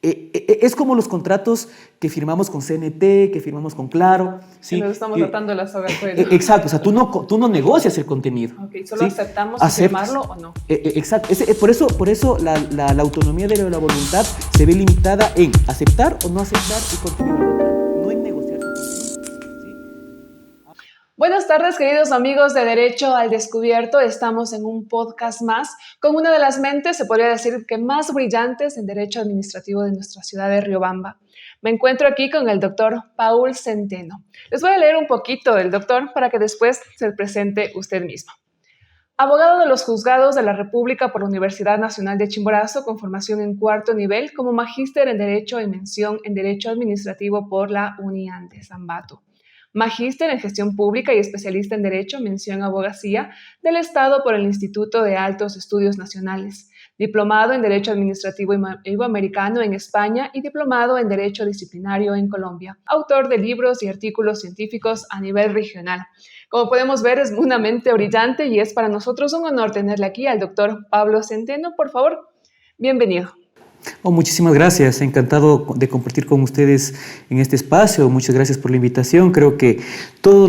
Es como los contratos que firmamos con CNT, que firmamos con Claro. ¿Sí? Nos estamos atando la soga al cuello. Exacto, o sea, tú no negocias el contenido. Ok, solo ¿sí? Aceptamos firmarlo o no. Exacto, por eso la autonomía de la voluntad se ve limitada en aceptar o no aceptar el contenido del contrato, no en negociar el contenido. Buenas tardes, queridos amigos de Derecho al Descubierto. Estamos en un podcast más con una de las mentes, se podría decir que más brillantes en Derecho Administrativo de nuestra ciudad de Riobamba. Me encuentro aquí con el doctor Paul Centeno. Les voy a leer un poquito del doctor para que después se presente usted mismo. Abogado de los Juzgados de la República por la Universidad Nacional de Chimborazo, con formación en cuarto nivel, como magíster en Derecho y mención en Derecho Administrativo por la Uniandes, Ambato. Magíster en Gestión Pública y especialista en Derecho, mención Abogacía del Estado por el Instituto de Altos Estudios Nacionales. Diplomado en Derecho Administrativo Iberoamericano en España y diplomado en Derecho Disciplinario en Colombia. Autor de libros y artículos científicos a nivel regional. Como podemos ver, es una mente brillante y es para nosotros un honor tenerle aquí al doctor Pablo Centeno. Por favor, bienvenido. Muchísimas gracias, encantado de compartir con ustedes en este espacio. Muchas gracias por la invitación. Creo que todos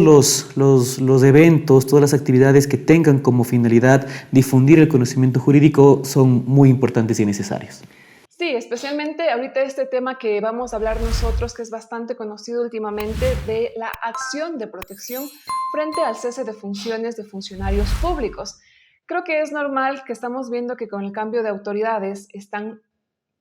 los eventos, todas las actividades que tengan como finalidad difundir el conocimiento jurídico son muy importantes y necesarios. Sí, especialmente ahorita este tema que vamos a hablar nosotros, que es bastante conocido últimamente, de la acción de protección frente al cese de funciones de funcionarios públicos. Creo que es normal que estamos viendo que con el cambio de autoridades están,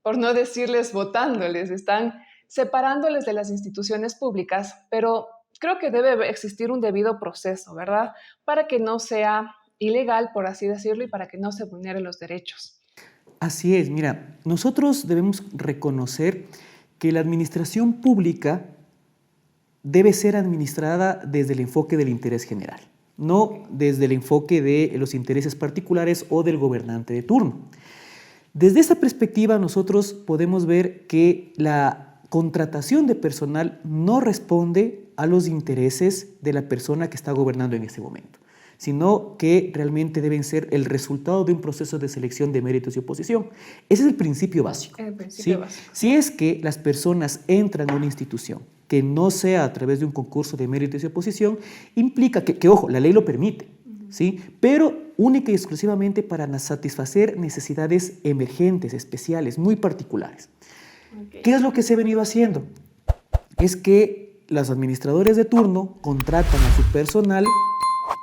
por no decirles votándoles, están separándoles de las instituciones públicas, pero creo que debe existir un debido proceso, ¿verdad? Para que no sea ilegal, por así decirlo, y para que no se vulneren los derechos. Así es, mira, nosotros debemos reconocer que la administración pública debe ser administrada desde el enfoque del interés general, no desde el enfoque de los intereses particulares o del gobernante de turno. Desde esa perspectiva, nosotros podemos ver que la contratación de personal no responde a los intereses de la persona que está gobernando en ese momento, sino que realmente deben ser el resultado de un proceso de selección de méritos y oposición. Ese es el principio básico. Si es que las personas entran a una institución que no sea a través de un concurso de méritos y oposición, implica que ojo, la ley lo permite, ¿sí? Pero única y exclusivamente para satisfacer necesidades emergentes, especiales, muy particulares. ¿Qué es lo que se ha venido haciendo? Es que los administradores de turno contratan a su personal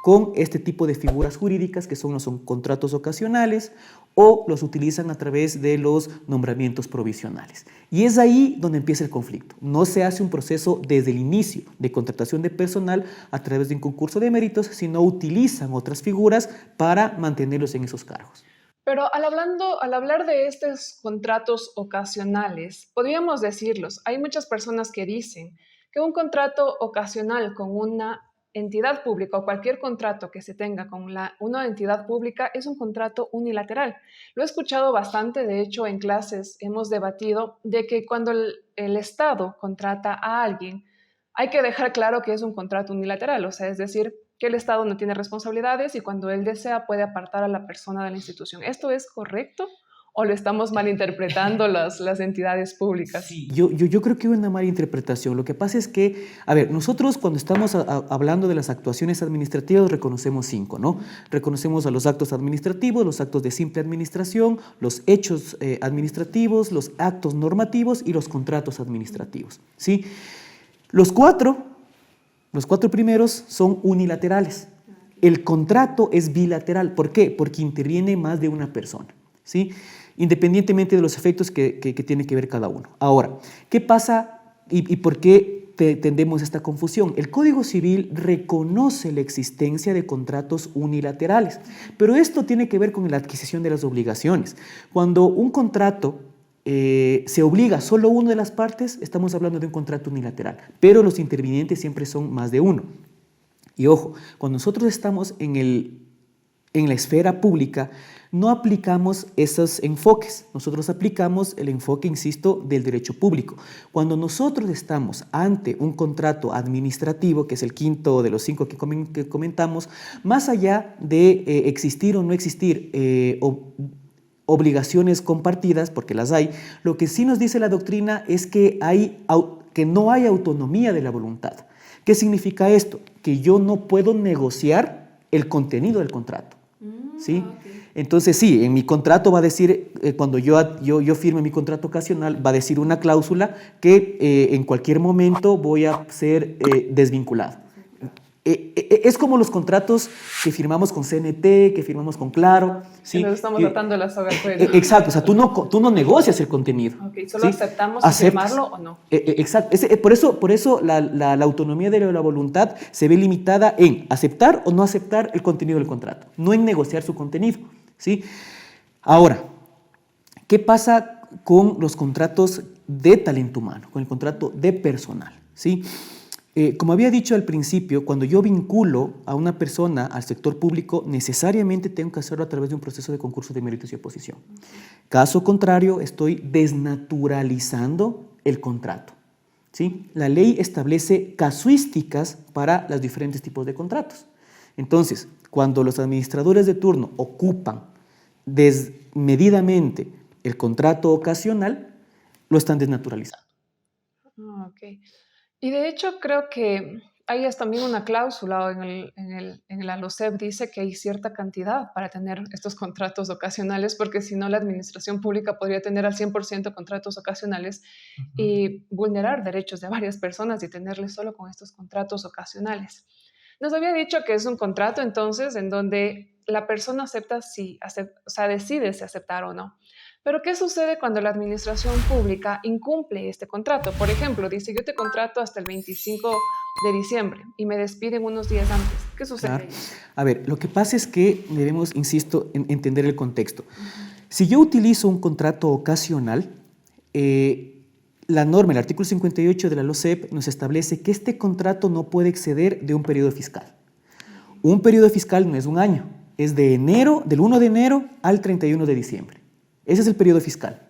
con este tipo de figuras jurídicas que son contratos ocasionales o los utilizan a través de los nombramientos provisionales. Y es ahí donde empieza el conflicto. No se hace un proceso desde el inicio de contratación de personal a través de un concurso de méritos, sino utilizan otras figuras para mantenerlos en esos cargos. Pero al hablar de estos contratos ocasionales, podríamos decirlos, hay muchas personas que dicen que un contrato ocasional con una entidad pública o cualquier contrato que se tenga con una entidad pública es un contrato unilateral. Lo he escuchado bastante, de hecho en clases hemos debatido de que cuando el Estado contrata a alguien hay que dejar claro que es un contrato unilateral, o sea, es decir, que el Estado no tiene responsabilidades y cuando él desea puede apartar a la persona de la institución. ¿Esto es correcto? ¿O lo estamos malinterpretando las entidades públicas? Sí, yo creo que hay una mala interpretación. Lo que pasa es que, a ver, nosotros cuando estamos hablando de las actuaciones administrativas reconocemos 5, ¿no? Reconocemos a los actos administrativos, los actos de simple administración, los hechos administrativos, los actos normativos y los contratos administrativos, ¿sí? Los cuatro primeros son unilaterales. El contrato es bilateral. ¿Por qué? Porque interviene más de una persona, ¿sí? Independientemente de los efectos que tiene que ver cada uno. Ahora, ¿qué pasa y por qué tendemos a esta confusión? El Código Civil reconoce la existencia de contratos unilaterales, pero esto tiene que ver con la adquisición de las obligaciones. Cuando un contrato se obliga solo una de las partes, estamos hablando de un contrato unilateral, pero los intervinientes siempre son más de uno. Y ojo, cuando nosotros estamos en la esfera pública, no aplicamos esos enfoques. Nosotros aplicamos el enfoque, insisto, del derecho público. Cuando nosotros estamos ante un contrato administrativo, que es el quinto de los 5 que comentamos, más allá de existir o no existir obligaciones compartidas, porque las hay. Lo que sí nos dice la doctrina es que no hay autonomía de la voluntad. ¿Qué significa esto? Que yo no puedo negociar el contenido del contrato. ¿Sí? Okay. Entonces, sí, en mi contrato va a decir, cuando yo firme mi contrato ocasional, va a decir una cláusula que en cualquier momento voy a ser desvinculado. Es como los contratos que firmamos con CNT, que firmamos con Claro. ¿Sí? Nos estamos tratando la soga al cuello. Exacto, o sea, tú no negocias el contenido. Okay, solo ¿sí? Aceptamos firmarlo o no. Exacto, por eso la autonomía de la voluntad se ve limitada en aceptar o no aceptar el contenido del contrato, no en negociar su contenido. ¿Sí? Ahora, ¿qué pasa con los contratos de talento humano, con el contrato de personal? ¿Sí? Como había dicho al principio, cuando yo vinculo a una persona al sector público, necesariamente tengo que hacerlo a través de un proceso de concurso de méritos y oposición. Caso contrario, estoy desnaturalizando el contrato. ¿Sí? La ley establece casuísticas para los diferentes tipos de contratos. Entonces, cuando los administradores de turno ocupan desmedidamente el contrato ocasional, lo están desnaturalizando. Okay. Y de hecho creo que hay también una cláusula en la LOCEP, dice que hay cierta cantidad para tener estos contratos ocasionales, porque si no la administración pública podría tener al 100% contratos ocasionales y vulnerar derechos de varias personas y tenerles solo con estos contratos ocasionales. Nos había dicho que es un contrato entonces en donde la persona decide si aceptar o no. Pero ¿qué sucede cuando la administración pública incumple este contrato? Por ejemplo, dice, yo te contrato hasta el 25 de diciembre y me despiden unos días antes. ¿Qué sucede? Claro. A ver, lo que pasa es que debemos, insisto, entender el contexto. Si yo utilizo un contrato ocasional, la norma, el artículo 58 de la LOCEP nos establece que este contrato no puede exceder de un periodo fiscal. Un periodo fiscal no es un año, es del 1 de enero al 31 de diciembre. Ese es el periodo fiscal,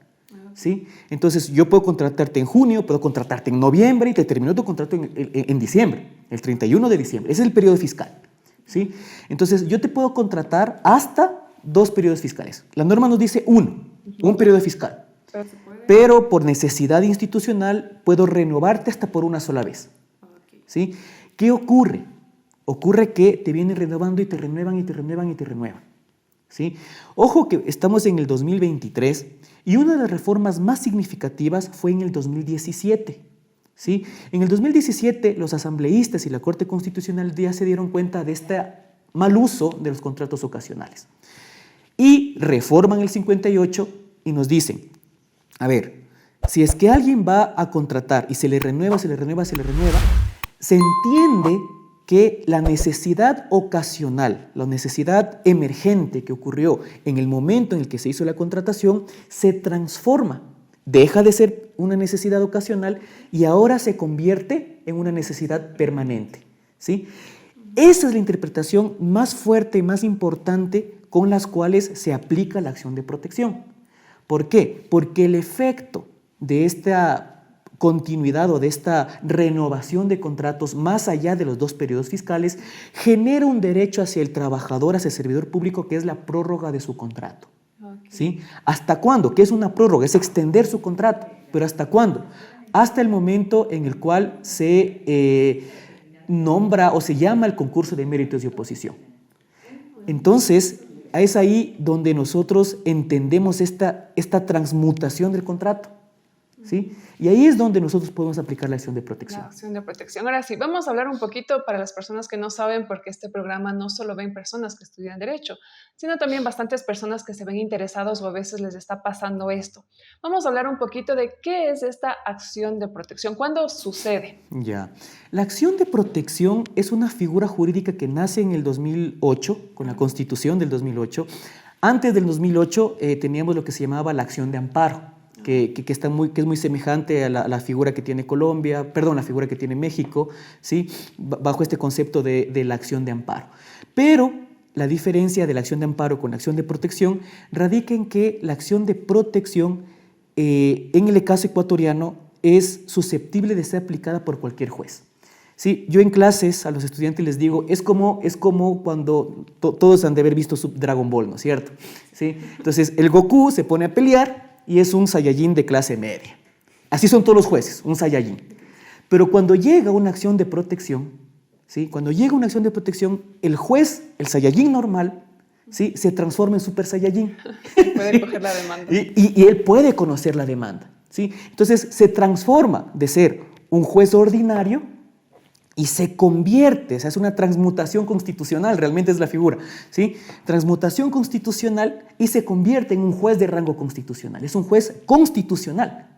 ¿sí? Entonces, yo puedo contratarte en junio, puedo contratarte en noviembre y te termino tu contrato en diciembre, el 31 de diciembre. Ese es el periodo fiscal, ¿sí? Entonces, yo te puedo contratar hasta 2 periodos fiscales. La norma nos dice un periodo fiscal. Pero por necesidad institucional puedo renovarte hasta por una sola vez, ¿sí? ¿Qué ocurre? Ocurre que te vienen renovando y te renuevan y te renuevan y te renuevan. ¿Sí? Ojo que estamos en el 2023 y una de las reformas más significativas fue en el 2017. ¿Sí? En el 2017 los asambleístas y la Corte Constitucional ya se dieron cuenta de este mal uso de los contratos ocasionales y reforman el 58 y nos dicen, a ver, si es que alguien va a contratar y se le renueva, se entiende que la necesidad ocasional, la necesidad emergente que ocurrió en el momento en el que se hizo la contratación, se transforma, deja de ser una necesidad ocasional y ahora se convierte en una necesidad permanente, ¿sí? Esa es la interpretación más fuerte y más importante con las cuales se aplica la acción de protección. ¿Por qué? Porque el efecto de esta continuidad o de esta renovación de contratos más allá de los 2 periodos fiscales genera un derecho hacia el trabajador, hacia el servidor público, que es la prórroga de su contrato. Okay. ¿Sí? ¿Hasta cuándo? ¿Qué es una prórroga? Es extender su contrato. ¿Pero hasta cuándo? Hasta el momento en el cual se nombra o se llama el concurso de méritos y oposición. Entonces, es ahí donde nosotros entendemos esta transmutación del contrato. ¿Sí? Y ahí es donde nosotros podemos aplicar la acción de protección. La acción de protección. Ahora sí, vamos a hablar un poquito para las personas que no saben, porque este programa no solo ven personas que estudian Derecho, sino también bastantes personas que se ven interesados o a veces les está pasando esto. Vamos a hablar un poquito de qué es esta acción de protección, cuándo sucede. Ya. La acción de protección es una figura jurídica que nace en el 2008, con la Constitución del 2008. Antes del 2008 teníamos lo que se llamaba la acción de amparo. Que es muy semejante a la figura que tiene la figura que tiene México, ¿sí? Bajo este concepto de la acción de amparo. Pero la diferencia de la acción de amparo con la acción de protección radica en que la acción de protección, en el caso ecuatoriano, es susceptible de ser aplicada por cualquier juez. Sí, yo en clases a los estudiantes les digo, es como cuando todos han de haber visto Dragon Ball, ¿no es cierto? ¿Sí? Entonces, el Goku se pone a pelear y es un Saiyajin de clase media. Así son todos los jueces, un Saiyajin. Pero cuando llega una acción de protección, ¿sí? Cuando llega una acción de protección, el juez, el Saiyajin normal, ¿sí? Se transforma en Super Saiyajin. Puede coger la demanda. Y él puede conocer la demanda, ¿sí? Entonces se transforma de ser un juez ordinario y se convierte, o sea, es una transmutación constitucional, realmente es la figura, ¿sí? Transmutación constitucional y se convierte en un juez de rango constitucional, es un juez constitucional.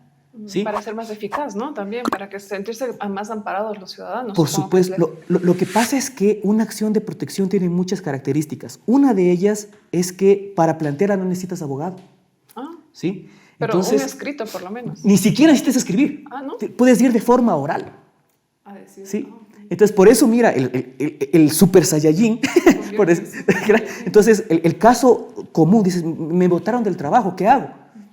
¿Sí? Para ser más eficaz, ¿no? También, para que sentirse más amparados los ciudadanos. Por supuesto, lo que pasa es que una acción de protección tiene muchas características. Una de ellas es que para plantearla no necesitas abogado. ¿Sí? Pero entonces, un escrito, por lo menos. Ni siquiera necesitas escribir. ¿No? Puedes ir de forma oral. A decir, ¿sí? Entonces, por eso, mira, el Super Saiyajin, por eso, entonces, el caso común, dices, me botaron del trabajo, ¿qué hago?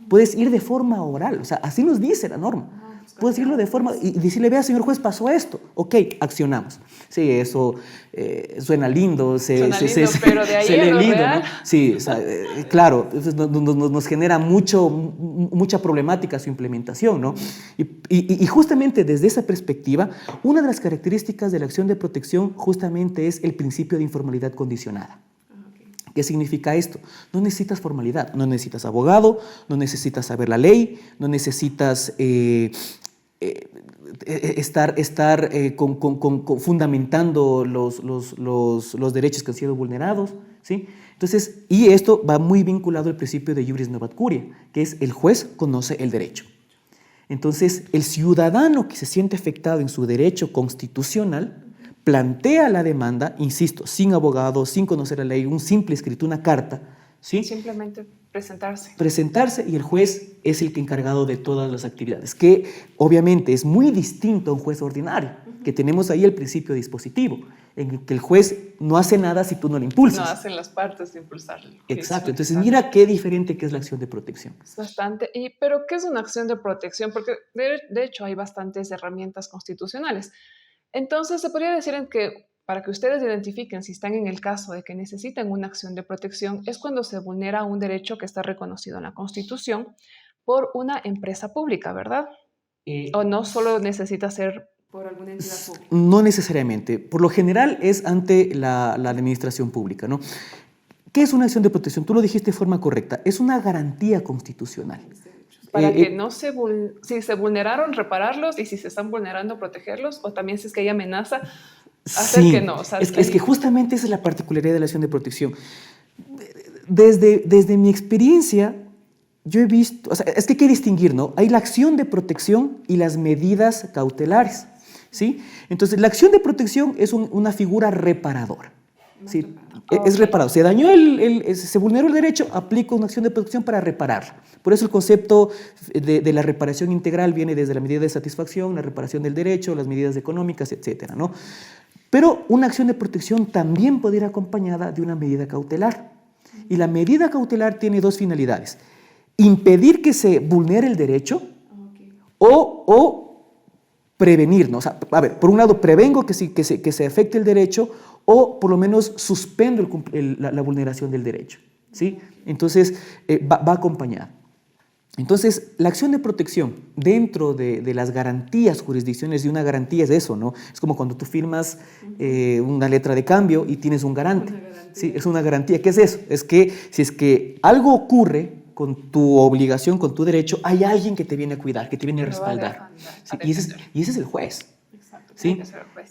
Puedes ir de forma oral, o sea, así nos dice la norma. Puedes irlo de forma y decirle, vea, señor juez, pasó esto. Ok, accionamos. Sí, eso suena lindo, pero de ahí se lee lindo, real. ¿no? Sí, o sea, claro, nos genera mucha problemática su implementación, ¿no? Y justamente desde esa perspectiva, una de las características de la acción de protección justamente es el principio de informalidad condicionada. ¿Qué significa esto? No necesitas formalidad, no necesitas abogado, no necesitas saber la ley, no necesitas estar fundamentando los derechos que han sido vulnerados, ¿sí? Entonces, y esto va muy vinculado al principio de iuris novat curia, que es el juez conoce el derecho. Entonces, el ciudadano que se siente afectado en su derecho constitucional plantea la demanda, insisto, sin abogado, sin conocer la ley, un simple escrito, una carta, ¿sí? Simplemente presentarse. Presentarse y el juez es el encargado de todas las actividades, que obviamente es muy distinto a un juez ordinario, que tenemos ahí el principio dispositivo, en el que el juez no hace nada si tú no le impulsas. No hacen las partes de impulsarle. Exacto, entonces mira qué diferente que es la acción de protección. Es bastante, pero ¿qué es una acción de protección? Porque de hecho hay bastantes herramientas constitucionales. Entonces, se podría decir que para que ustedes identifiquen si están en el caso de que necesitan una acción de protección es cuando se vulnera un derecho que está reconocido en la Constitución por una empresa pública, ¿verdad? ¿O no solo necesita ser por alguna entidad pública? No necesariamente. Por lo general es ante la administración pública, ¿no? ¿Qué es una acción de protección? Tú lo dijiste de forma correcta. Es una garantía constitucional. Para que no si se vulneraron, repararlos, y si se están vulnerando, protegerlos, o también si es que hay amenaza, hacer sí, que no. O sea, es que justamente esa es la particularidad de la acción de protección. Desde mi experiencia, yo he visto, o sea, es que hay que distinguir, ¿no? Hay la acción de protección y las medidas cautelares, ¿sí? Entonces, la acción de protección es una figura reparadora. ¿Sí? Es reparado. Se dañó se vulneró el derecho, aplico una acción de protección para repararlo. Por eso el concepto de la reparación integral viene desde la medida de satisfacción, la reparación del derecho, las medidas económicas, etcétera, ¿no? Pero una acción de protección también puede ir acompañada de una medida cautelar. Y la medida cautelar tiene dos finalidades: impedir que se vulnere el derecho o prevenir, ¿no? O sea, a ver, por un lado prevengo que se afecte el derecho, o por lo menos suspendo la vulneración del derecho, ¿sí? Entonces, va acompañada. Entonces, la acción de protección dentro de las garantías jurisdiccionales, y una garantía es eso, ¿no? Es como cuando tú firmas una letra de cambio y tienes un garante. Sí, es una garantía. ¿Qué es eso? Es que si es que algo ocurre con tu obligación, con tu derecho, hay alguien que te viene a cuidar, que te viene a respaldar. Sí, y ese es el juez. ¿Sí?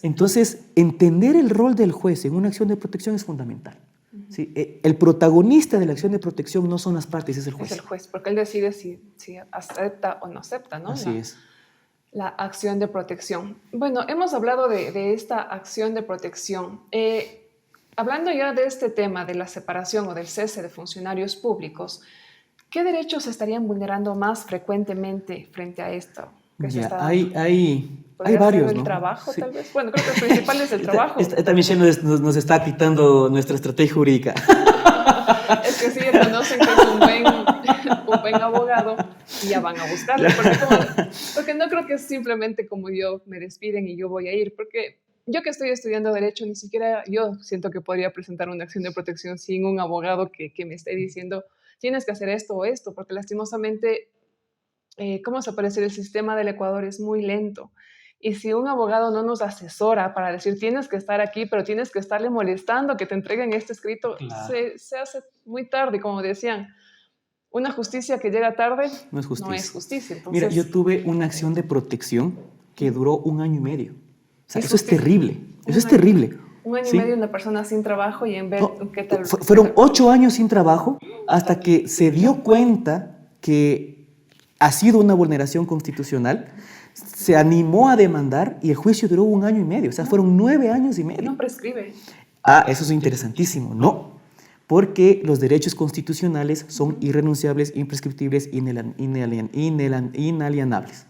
Entonces, entender el rol del juez en una acción de protección es fundamental. ¿Sí? El protagonista de la acción de protección no son las partes, es el juez. Es el juez, porque él decide si acepta o no acepta, ¿no? Así es. La acción de protección. Bueno, hemos hablado de esta acción de protección. Hablando ya de este tema de la separación o del cese de funcionarios públicos, ¿qué derechos se estarían vulnerando más frecuentemente frente a esto? Ya, hay varios, ¿El ¿no? trabajo, sí. Tal vez? Bueno, creo que el principal es el trabajo. También nos está quitando nuestra estrategia jurídica. Es que sí, reconocen que es un buen abogado y ya van a buscarlo. Porque no creo que es simplemente como yo me despiden y yo voy a ir, porque yo que estoy estudiando Derecho, ni siquiera yo siento que podría presentar una acción de protección sin un abogado que me esté diciendo, tienes que hacer esto o esto, porque lastimosamente, ¿cómo se puede decir? El sistema del Ecuador es muy lento. Y si un abogado no nos asesora para decir, tienes que estar aquí, pero tienes que estarle molestando que te entreguen este escrito, Claro. se hace muy tarde, como decían. Una justicia que llega tarde No es justicia. no es justicia. Mira, Entonces, yo tuve una acción de protección que duró 1 año y medio. O sea, ¿y eso es por qué? terrible. Eso es Un año. terrible. 1 año y ¿Sí? medio una persona sin trabajo y en ver No, qué tal. fueron 8 años sin trabajo hasta que se dio cuenta que ha sido una vulneración constitucional, se animó a demandar y el juicio duró 1 año y medio. O sea, fueron 9 años y medio. No prescribe. Ah, eso es interesantísimo. No, porque los derechos constitucionales son irrenunciables, imprescriptibles, inalienables.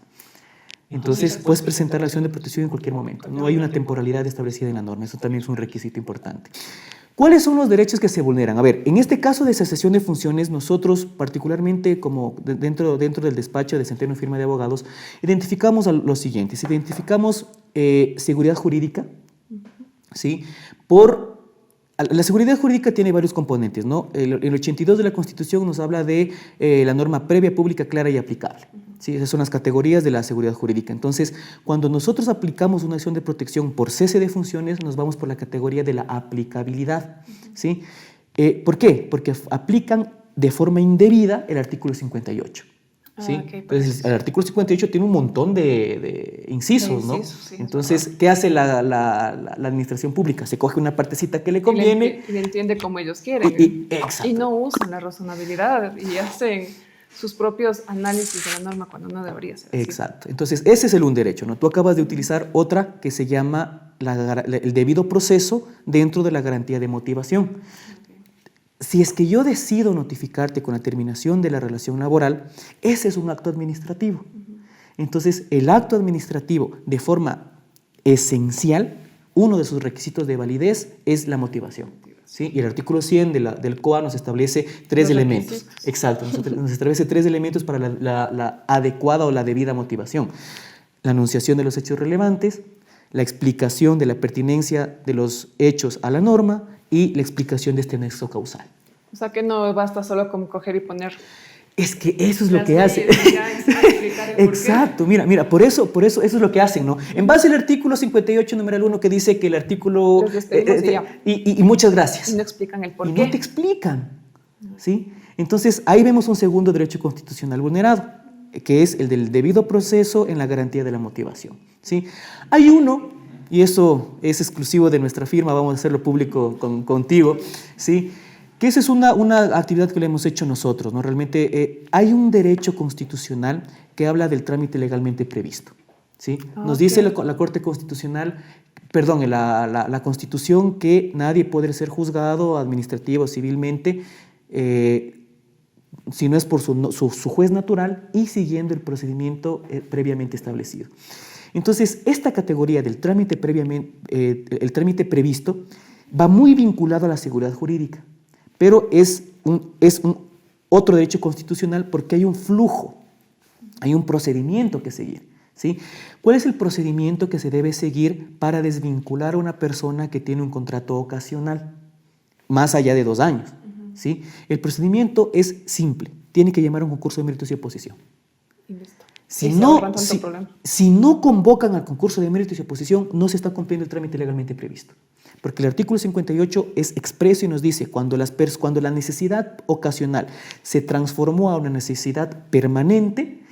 Entonces, puedes presentar la acción de protección en cualquier momento. No hay una temporalidad establecida en la norma. Eso también es un requisito importante. ¿Cuáles son los derechos que se vulneran? A ver, en este caso de cesación de funciones, nosotros, particularmente como dentro del despacho de Centeno Firma de Abogados, identificamos los siguientes. Identificamos seguridad jurídica, ¿sí? La seguridad jurídica tiene varios componentes, ¿no? El 82 de la Constitución nos habla de la norma previa, pública, clara y aplicable. ¿Sí? Esas son las categorías de la seguridad jurídica. Entonces, cuando nosotros aplicamos una acción de protección por cese de funciones, nos vamos por la categoría de la aplicabilidad. ¿Sí? ¿Por qué? Porque aplican de forma indebida el artículo 58. ¿Sí? Okay, entonces, el artículo 58 tiene un montón de incisos, ¿no? Sí, entonces, ¿qué hace la administración pública? Se coge una partecita que le conviene. Y le entiende como ellos quieren. Y no usan la razonabilidad y hacen sus propios análisis de la norma cuando no debería ser así. Exacto. Entonces, ese es un derecho, ¿no? Tú acabas de utilizar otra que se llama el debido proceso dentro de la garantía de motivación. Si es que yo decido notificarte con la terminación de la relación laboral, ese es un acto administrativo. Entonces, el acto administrativo, de forma esencial, uno de sus requisitos de validez es la motivación. ¿Sí? Y el artículo 100 del COA nos establece 3 elementos. Exacto, nos establece 3 elementos para la adecuada o la debida motivación. La anunciación de los hechos relevantes, la explicación de la pertinencia de los hechos a la norma y la explicación de este nexo causal. O sea que no basta solo con coger y poner. Es que eso es lo que hace. Exacto, mira, por eso eso es lo que hacen, ¿no? En base al artículo 58, numeral 1, que dice que el artículo... y muchas gracias. Y no explican el por qué. Y no te explican, ¿sí? Entonces, ahí vemos un segundo derecho constitucional vulnerado, que es el del debido proceso en la garantía de la motivación, ¿sí? Hay uno, y eso es exclusivo de nuestra firma, vamos a hacerlo público contigo, ¿sí? Que esa es una actividad que le hemos hecho nosotros, ¿no? Realmente hay un derecho constitucional que habla del trámite legalmente previsto, ¿sí? Nos dice la Corte Constitucional, perdón, la Constitución, que nadie puede ser juzgado administrativo o civilmente si no es por su juez natural y siguiendo el procedimiento previamente establecido. Entonces, esta categoría del trámite el trámite previsto va muy vinculado a la seguridad jurídica, pero es otro derecho constitucional porque hay un flujo, hay un procedimiento que seguir, ¿sí? ¿Cuál es el procedimiento que se debe seguir para desvincular a una persona que tiene un contrato ocasional más allá de 2 años? ¿Sí? El procedimiento es simple, tiene que llamar a un concurso de méritos y oposición. Si no convocan al concurso de méritos y oposición, no se está cumpliendo el trámite legalmente previsto. Porque el artículo 58 es expreso y nos dice cuando la necesidad ocasional se transformó a una necesidad permanente,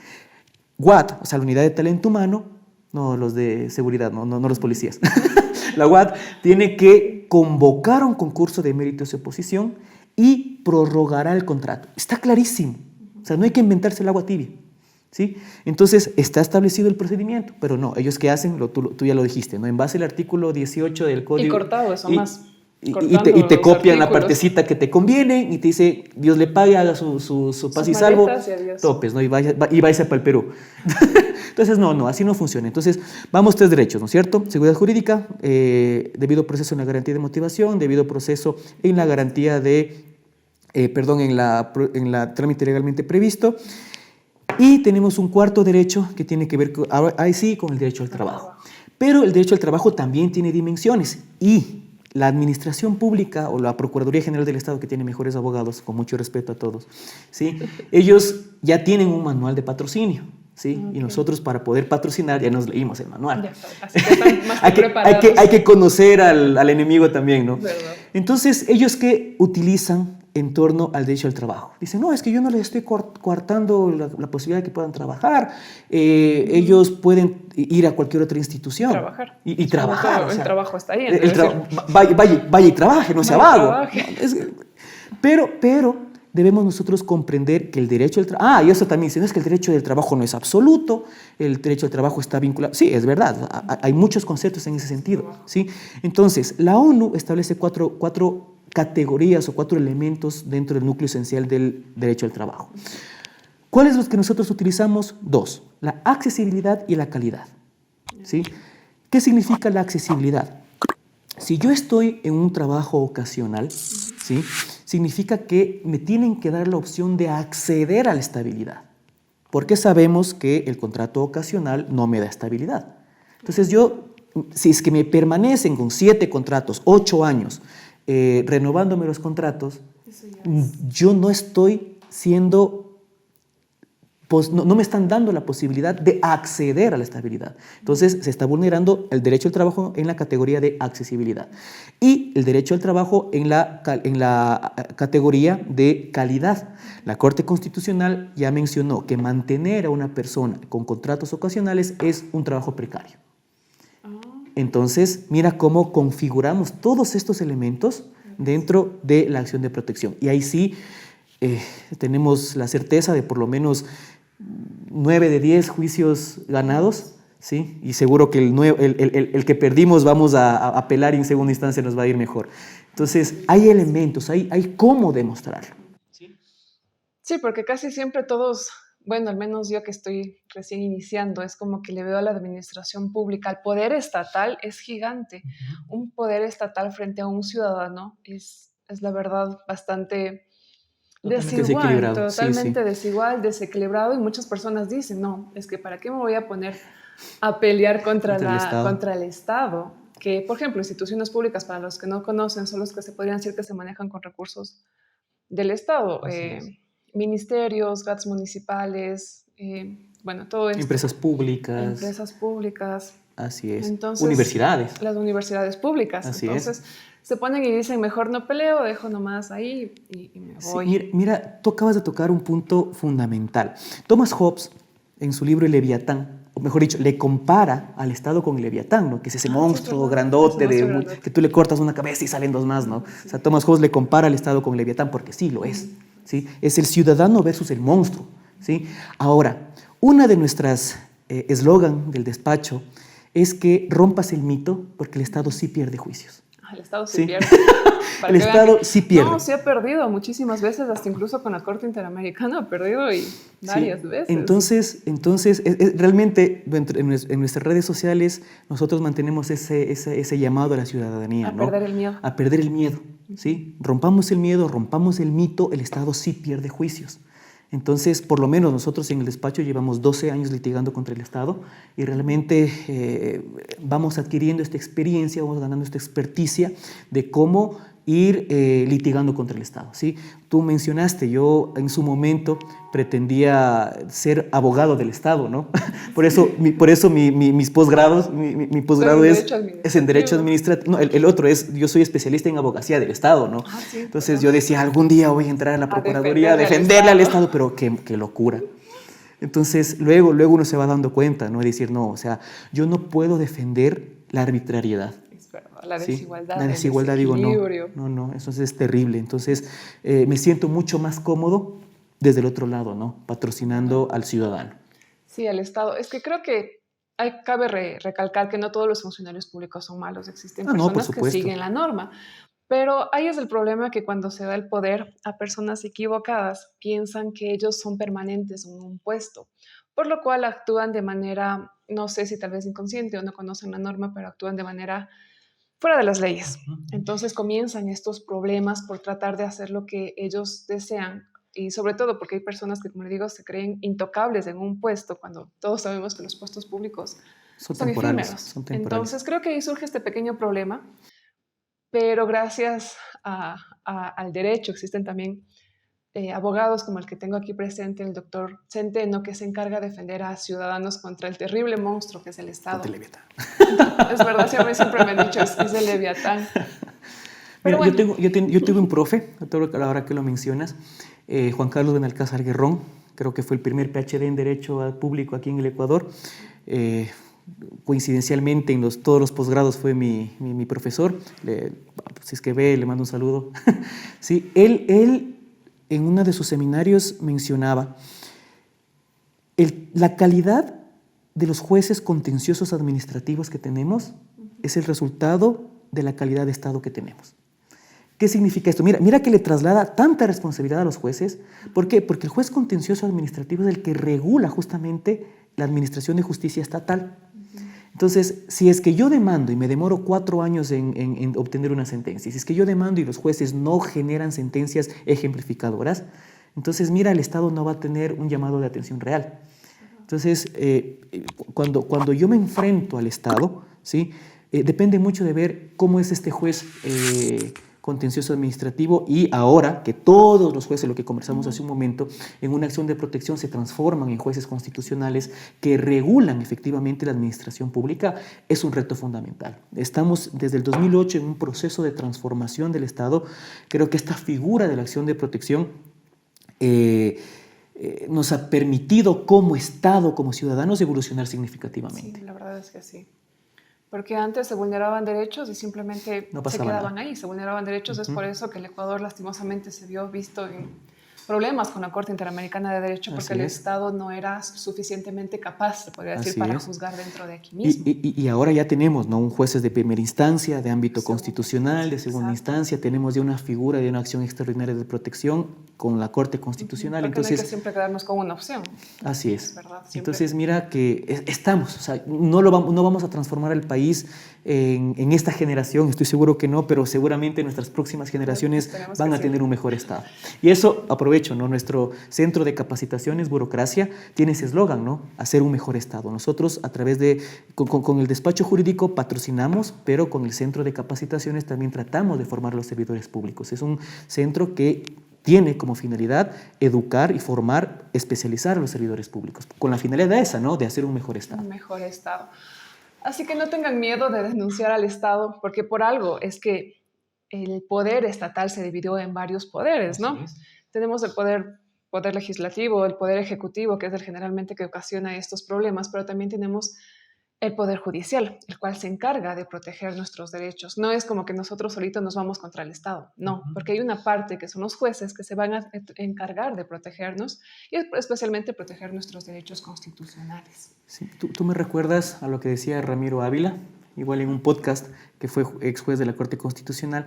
UAT, o sea, la unidad de talento humano, no los de seguridad, no los policías, la UAT tiene que convocar a un concurso de méritos y oposición y prorrogará el contrato. Está clarísimo, o sea, no hay que inventarse el agua tibia. ¿Sí? Entonces, está establecido el procedimiento, pero no, ellos ¿qué hacen? Tú ya lo dijiste, ¿no? En base al artículo 18 del Código... Y cortado eso más. Y te copian la partecita que te conviene y te dice, Dios le pague, haga su paz y salvo, topes, ¿no? Y váyase para el Perú. Entonces, no, así no funciona. Entonces, vamos 3 derechos, ¿no es cierto? Seguridad jurídica, debido proceso en la garantía de motivación, debido proceso en la garantía de, en la trámite legalmente previsto. Y tenemos un cuarto derecho que tiene que ver, ahí sí, con el derecho al trabajo. Pero el derecho al trabajo también tiene dimensiones y la administración pública o la Procuraduría General del Estado, que tiene mejores abogados, con mucho respeto a todos, ¿sí? Ellos ya tienen un manual de patrocinio, ¿sí? Okay. Y nosotros, para poder patrocinar, ya nos leímos el manual. Ya está, así que están más preparados. Hay que conocer al enemigo también, ¿no? ¿Verdad? Entonces, ¿ellos qué utilizan en torno al derecho al trabajo? Dicen, no, es que yo no les estoy coartando la posibilidad de que puedan trabajar. Ellos pueden ir a cualquier otra institución. Trabajar. Y trabajar. O sea, el trabajo está ahí. Vaya y trabaje, no sea vago. Pero debemos nosotros comprender que el derecho al trabajo... y eso también dice, no es que el derecho del trabajo no es absoluto, el derecho al trabajo está vinculado... Sí, es verdad, hay muchos conceptos en ese sentido, ¿sí? Entonces, la ONU establece cuatro categorías o 4 elementos dentro del núcleo esencial del derecho al trabajo. ¿Cuáles son los que nosotros utilizamos? 2, la accesibilidad y la calidad, ¿sí? ¿Qué significa la accesibilidad? Si yo estoy en un trabajo ocasional, ¿sí?, significa que me tienen que dar la opción de acceder a la estabilidad, porque sabemos que el contrato ocasional no me da estabilidad. Entonces si es que me permanecen con 7 contratos, 8 años, renovándome los contratos, yo no estoy siendo... no me están dando la posibilidad de acceder a la estabilidad. Entonces, se está vulnerando el derecho al trabajo en la categoría de accesibilidad y el derecho al trabajo en la categoría de calidad. La Corte Constitucional ya mencionó que mantener a una persona con contratos ocasionales es un trabajo precario. Entonces, mira cómo configuramos todos estos elementos dentro de la acción de protección. Y ahí sí tenemos la certeza de por lo menos 9 de 10 juicios ganados, ¿sí? Y seguro que el que perdimos vamos a apelar y en segunda instancia nos va a ir mejor. Entonces, hay elementos, hay cómo demostrarlo. Sí, porque casi siempre todos, bueno, al menos yo que estoy recién iniciando, es como que le veo a la administración pública, al poder estatal es gigante. Un poder estatal frente a un ciudadano es la verdad bastante... desigual, totalmente desigual, desequilibrado, y muchas personas dicen, no, es que ¿para qué me voy a poner a pelear contra el Estado? Que, por ejemplo, instituciones públicas, para los que no conocen, son los que se podrían decir que se manejan con recursos del Estado, ministerios, GATS municipales, bueno, todo esto. Empresas públicas. Empresas públicas. Así es. Entonces, universidades. Las universidades públicas. Así Entonces, es. Se ponen y dicen, mejor no peleo, dejo nomás ahí y me voy. Sí, mira, tú acabas de tocar un punto fundamental. Thomas Hobbes, en su libro El Leviatán, o mejor dicho, le compara al Estado con el Leviatán, ¿no? Que es ese monstruo grandote que tú le cortas una cabeza y salen 2 más, ¿no? Sí. O sea, Thomas Hobbes le compara al Estado con el Leviatán porque sí lo es, ¿sí? Es el ciudadano versus el monstruo, ¿sí? Ahora, una de nuestras eslogan del despacho es que rompas el mito porque el Estado sí pierde juicios. El Estado sí pierde. El Estado sí pierde. No, sí ha perdido muchísimas veces, hasta incluso con la Corte Interamericana ha perdido y varias veces. Entonces realmente en nuestras redes sociales nosotros mantenemos ese llamado a la ciudadanía. A perder el miedo. A perder el miedo, ¿sí? Rompamos el miedo, rompamos el mito, el Estado sí pierde juicios. Entonces, por lo menos nosotros en el despacho llevamos 12 años litigando contra el Estado y realmente vamos adquiriendo esta experiencia, vamos ganando esta experticia de cómo ir litigando contra el Estado, ¿sí? Tú mencionaste, yo en su momento pretendía ser abogado del Estado, ¿no? Por eso mis posgrados, mi posgrado es en Derecho Administrativo. No, el otro es, yo soy especialista en abogacía del Estado, ¿no? Sí, entonces yo decía, algún día voy a entrar a la Procuraduría a defenderle al Estado, pero qué locura. Entonces luego uno se va dando cuenta, ¿no? Y decir, no, o sea, yo no puedo defender la arbitrariedad. La desigualdad. ¿Sí? La desigualdad, digo, no, eso es terrible. Entonces, me siento mucho más cómodo desde el otro lado, ¿no? Patrocinando al ciudadano. Sí, al Estado. Es que creo que cabe recalcar que no todos los funcionarios públicos son malos. Existen personas que siguen la norma. Pero ahí es el problema, que cuando se da el poder a personas equivocadas, piensan que ellos son permanentes en un puesto, por lo cual actúan de manera, no sé si tal vez inconsciente o no conocen la norma, pero actúan de manera fuera de las leyes. Entonces comienzan estos problemas por tratar de hacer lo que ellos desean, y sobre todo porque hay personas que, como le digo, se creen intocables en un puesto, cuando todos sabemos que los puestos públicos son efímeros. Son temporales. Entonces creo que ahí surge este pequeño problema, pero gracias al derecho existen también abogados como el que tengo aquí presente, el doctor Centeno, que se encarga de defender a ciudadanos contra el terrible monstruo que es el Estado. Contra el Leviatán. Es verdad, siempre me han dicho, es el Leviatán. Mira, bueno. yo tuve un profe, ahora que lo mencionas, Juan Carlos Benalcázar Guerrón, creo que fue el primer PhD en Derecho Público aquí en el Ecuador. Coincidencialmente en todos los posgrados fue mi profesor. Si es que ve, le mando un saludo. Sí, él en uno de sus seminarios mencionaba la calidad de los jueces contenciosos administrativos que tenemos es el resultado de la calidad de Estado que tenemos. ¿Qué significa esto? Mira que le traslada tanta responsabilidad a los jueces. ¿Por qué? Porque el juez contencioso administrativo es el que regula justamente la administración de justicia estatal. Entonces, si es que yo demando y me demoro 4 años en obtener una sentencia, si es que yo demando y los jueces no generan sentencias ejemplificadoras, entonces mira, el Estado no va a tener un llamado de atención real. Entonces, cuando yo me enfrento al Estado, ¿sí? Depende mucho de ver cómo es este juez contencioso administrativo y ahora que todos los jueces, lo que conversamos hace un momento, en una acción de protección se transforman en jueces constitucionales que regulan efectivamente la administración pública, es un reto fundamental. Estamos desde el 2008 en un proceso de transformación del Estado. Creo que esta figura de la acción de protección nos ha permitido como Estado, como ciudadanos, evolucionar significativamente. Sí, la verdad es que sí. Porque antes se vulneraban derechos y simplemente no se quedaban nada. ahí, se vulneraban derechos. Es por eso que el Ecuador lastimosamente se vio visto en problemas con la Corte Interamericana de Derecho, porque el Estado no era suficientemente capaz, se podría decir, para juzgar dentro de aquí mismo. Y ahora ya tenemos, ¿no?, un jueces de primera instancia, de ámbito constitucional, de segunda instancia, tenemos ya una figura de una acción extraordinaria de protección con la Corte Constitucional. Porque entonces, no hay que siempre quedarnos con una opción. Así es. ¿Verdad? Entonces, mira que estamos, o sea, no vamos a transformar el país en esta generación, estoy seguro que no, pero seguramente nuestras próximas generaciones van a tener un mejor Estado. Y eso, aprovecho, ¿no? Nuestro centro de capacitaciones, Burocracia, tiene ese eslogan, ¿no? Hacer un mejor Estado. Nosotros, a través de, con el despacho jurídico, patrocinamos, pero con el centro de capacitaciones también tratamos de formar a los servidores públicos. Es un centro que tiene como finalidad educar y formar, especializar a los servidores públicos, con la finalidad esa, ¿no?, de hacer un mejor Estado. Un mejor Estado. Así que no tengan miedo de denunciar al Estado, porque por algo es que el poder estatal se dividió en varios poderes, ¿no? Tenemos el poder legislativo, el poder ejecutivo, que es el generalmente que ocasiona estos problemas, pero también tenemos el poder judicial, el cual se encarga de proteger nuestros derechos. No es como que nosotros solitos nos vamos contra el Estado, no, porque hay una parte que son los jueces que se van a encargar de protegernos y especialmente proteger nuestros derechos constitucionales. Sí, tú me recuerdas a lo que decía Ramiro Ávila, igual en un podcast que fue ex juez de la Corte Constitucional,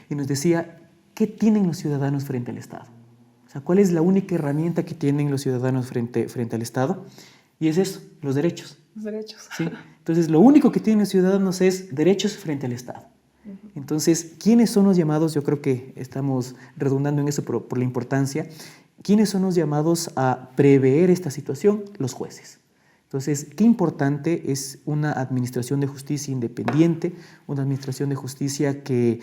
y nos decía, ¿qué tienen los ciudadanos frente al Estado? O sea, ¿cuál es la única herramienta que tienen los ciudadanos frente al Estado? Y es eso, los derechos. Los derechos. ¿Sí? Entonces, lo único que tienen los ciudadanos es derechos frente al Estado. Entonces, ¿quiénes son los llamados? Yo creo que estamos redundando en eso por la importancia. ¿Quiénes son los llamados a prever esta situación? Los jueces. Entonces, qué importante es una administración de justicia independiente, una administración de justicia que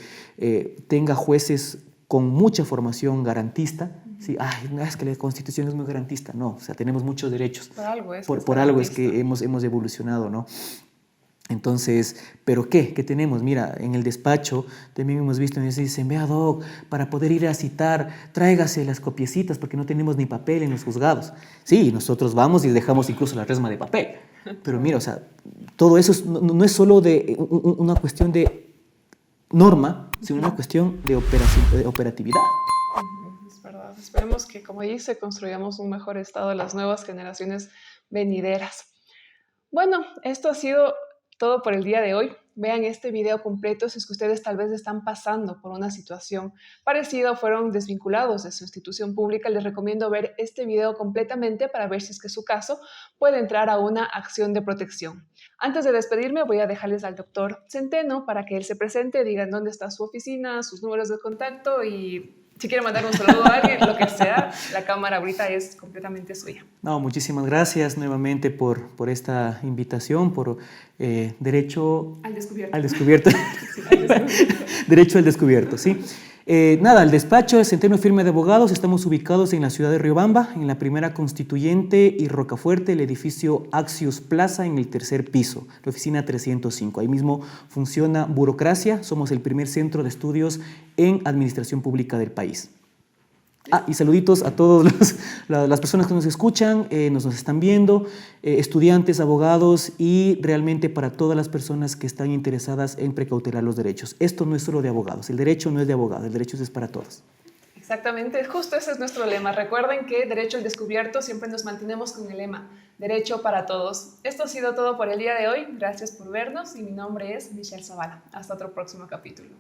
tenga jueces con mucha formación garantista. Sí, no es que la Constitución es muy garantista, no, o sea, tenemos muchos derechos. Por algo es. Por algo es que hemos evolucionado, ¿no? Entonces, ¿pero qué? ¿Qué tenemos? Mira, en el despacho también hemos visto, nos dicen, vea, doc, para poder ir a citar, tráigase las copiecitas porque no tenemos ni papel en los juzgados. Sí, nosotros vamos y dejamos incluso la resma de papel. Pero mira, o sea, todo eso no es solo de una cuestión de norma, sino una cuestión de operatividad. Es verdad. Esperemos que, como dice, construyamos un mejor Estado de las nuevas generaciones venideras. Bueno, esto ha sido todo por el día de hoy. Vean este video completo si es que ustedes tal vez están pasando por una situación parecida o fueron desvinculados de su institución pública. Les recomiendo ver este video completamente para ver si es que su caso puede entrar a una acción de protección. Antes de despedirme, voy a dejarles al doctor Centeno para que él se presente, digan dónde está su oficina, sus números de contacto y Si quiere mandar un saludo a alguien, lo que sea, la cámara ahorita es completamente suya. No, muchísimas gracias nuevamente por esta invitación, por Derecho Al descubierto. al Descubierto. Sí, al descubierto. Derecho al Descubierto, ¿sí? Nada, el despacho de Centeno Firme de Abogados, estamos ubicados en la ciudad de Riobamba, en la primera Constituyente y Rocafuerte, el edificio Axios Plaza, en el tercer piso, la oficina 305. Ahí mismo funciona Burocracia, somos el primer centro de estudios en administración pública del país. Y saluditos a todas las personas que nos escuchan, nos están viendo, estudiantes, abogados y realmente para todas las personas que están interesadas en precautelar los derechos. Esto no es solo de abogados, el derecho no es de abogados, el derecho es para todos. Exactamente, justo ese es nuestro lema. Recuerden que Derecho al Descubierto siempre nos mantenemos con el lema Derecho para todos. Esto ha sido todo por el día de hoy. Gracias por vernos y mi nombre es Michelle Zavala. Hasta otro próximo capítulo.